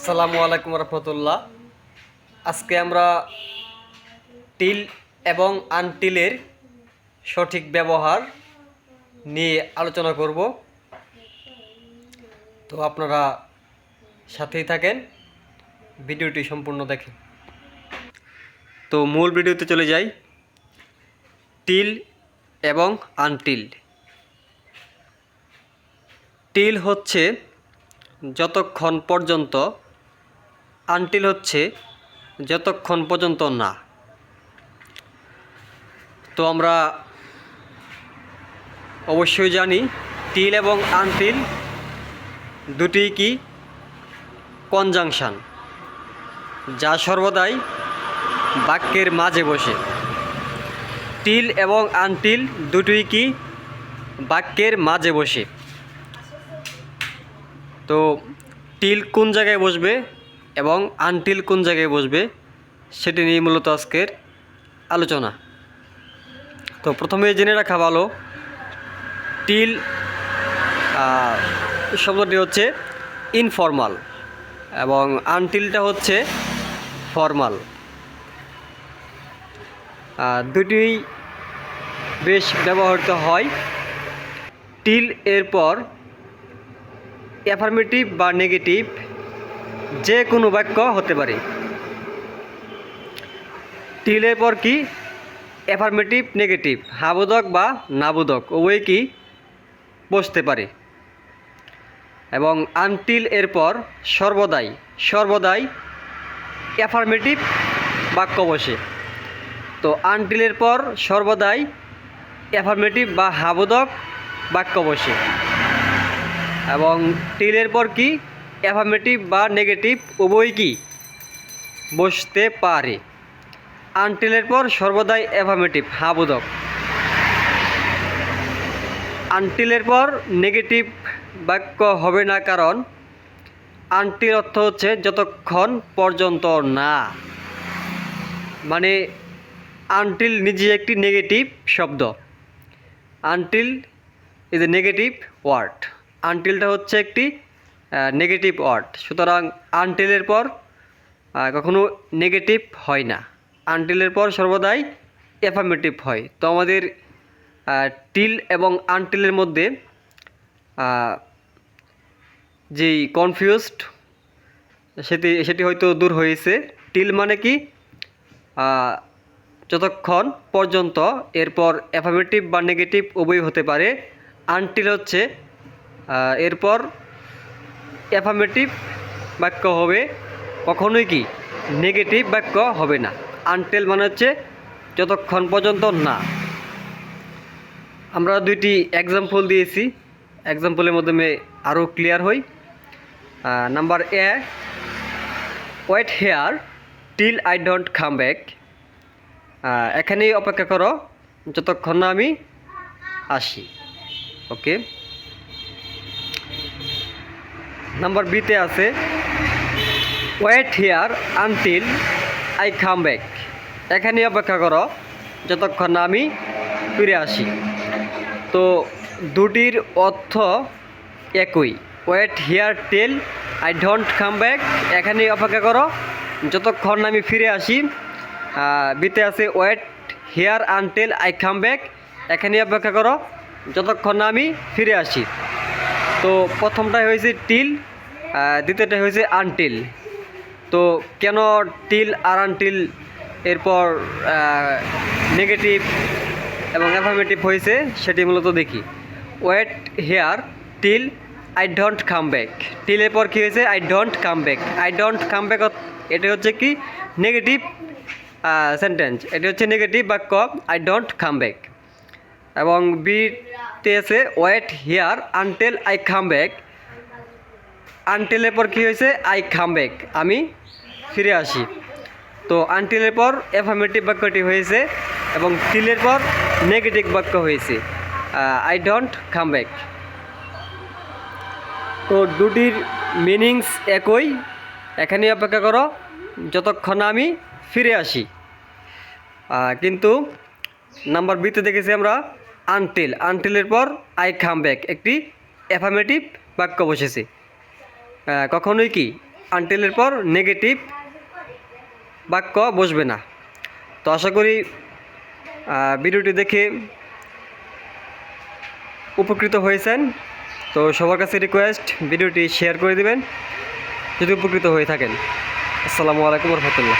আসসালামু আলাইকুম রহমতুল্লাহ। আজকে আমরা টিল এবং আনটিলের সঠিক ব্যবহার নিয়ে আলোচনা করব। তো আপনারা সাথেই থাকেন, ভিডিওটি সম্পূর্ণ দেখেন। তো মূল ভিডিওতে চলে যাই। টিল এবং আনটিল। টিল হচ্ছে যতক্ষণ পর্যন্ত, আনটিল হচ্ছে যতক্ষণ পর্যন্ত না। তো আমরা অবশ্যই জানি টিল এবং আনটিল দুটি কি কনজাংশন, যা সর্বদাই বাক্যের মাঝে বসে। টিল এবং আনটিল দুটোই কি বাক্যের মাঝে বসে। তো টিল কোন জায়গায় বসবে এবং আনটিল কোন জায়গায় বসবে সেটি নিয়ে মূলত আজকের আলোচনা। তো প্রথমে জেনে রাখা ভালো, টিল শব্দটি হচ্ছে ইনফর্মাল এবং আনটিলটা হচ্ছে ফর্মাল। দুটি বেশ ব্যবহৃত হয়। টিল এর পর অ্যাফার্মেটিভ বা নেগেটিভ যে কোনো বাক্য হতে পারে। টিলের পর কি অ্যাফার্মেটিভ নেগেটিভ হাবোধক বা নাবোধক উভয় কি বসতে পারে। এবং আনটিল এর পর সর্বদাই অ্যাফার্মেটিভ বাক্য বসে। তো আনটিলের পর সর্বদাই অ্যাফার্মেটিভ বা হাবোধক বাক্য বসে। এবং টিলের পর কি অ্যাফার্মেটিভ বা নেগেটিভ উভয় কি বসতে পারে। আনটিলের পর সর্বদাই অ্যাফার্মেটিভ হাবোধক। আনটিলের পর নেগেটিভ বাক্য হবে না, কারণ আনটিল অর্থ হচ্ছে যতক্ষণ পর্যন্ত না। মানে আনটিল নিজে একটি নেগেটিভ শব্দ। Until is a negative word. আনটিলটা হচ্ছে একটি নেগেটিভ ওয়ার্ড, সুতরাং আনটিলের পর কখনো নেগেটিভ হয় না। আনটিলের পর সর্বদাই অ্যাফার্মেটিভ হয়। তো আমাদের টিল এবং আনটিলের মধ্যে যেই কনফিউজড সেটি হয়তো দূর হয়েছে। টিল মানে কি যতক্ষণ পর্যন্ত, এরপর অ্যাফার্মেটিভ বা নেগেটিভ উভয় হতে পারে। আনটিল হচ্ছে এরপর অ্যাফার্মেটিভ বাক্য হবে, কখনোই কি নেগেটিভ বাক্য হবে না। আনটিল মানে হচ্ছে যতক্ষণ পর্যন্ত না। আমরা দুইটি এক্সাম্পল দিয়েছি, এক্সাম্পলের মাধ্যমে আরও ক্লিয়ার হই। Number A, wait here till I don't come back. এখানেই অপেক্ষা করো যতক্ষণ না আমি আসি। ওকে। নাম্বার বিতে আছে wait here until I come back. এখানেই অপেক্ষা করো যতক্ষণ না আমি ফিরে আসি। তো দুটির অর্থ একই। Wait here till I don't come back, এখানেই অপেক্ষা করো যতক্ষণ না আমি ফিরে আসি। বিতে আছে wait here until I come back, এখানেই অপেক্ষা করো যতক্ষণ না আমি ফিরে আসি। তো প্রথমটাই হয়েছে টিল, দ্বিতীয়টা হয়েছে আনটিল। তো কেন টিল আর আনটিল এরপর নেগেটিভ এবং অ্যাফার্মেটিভ হয়েছে সেটি মূলত দেখি। Wait here till I don't come back. টিলের পর কী হয়েছে I don't come back. I don't come back এটা হচ্ছে কি নেগেটিভ সেন্টেন্স, এটি হচ্ছে নেগেটিভ বাক্য আই ডোন্ট কাম ব্যাক। এবং বিতে আছে wait here until I come back. আনটিলের পর কী হয়েছে আই কাম ব্যাক, আমি ফিরে আসি। তো আনটিলের পর অ্যাফার্মেটিভ বাক্যটি হয়েছে এবং টিলের পর নেগেটিভ বাক্য হয়েছে আই ডোন্ট কাম ব্যাক। তো দুটির মিনিংস একই। এখানে অপেক্ষা করো যতক্ষণ আমি ফিরে আসি। কিন্তু নাম্বার বিতে দেখেছি আমরা আনটিল। আনটিলের পর আই কাম ব্যাক একটি অ্যাফার্মেটিভ বাক্য বসেছে। কখনোই কি আনটিলের পর নেগেটিভ বাক্য বসবে না। তো আশা করি ভিডিওটি দেখে উপকৃত হয়েছেন। তো সবার কাছে রিকোয়েস্ট, ভিডিওটি শেয়ার করে দিবেন যদি উপকৃত হয়ে থাকেন। আসসালামু আলাইকুম রহমতুল্লাহ।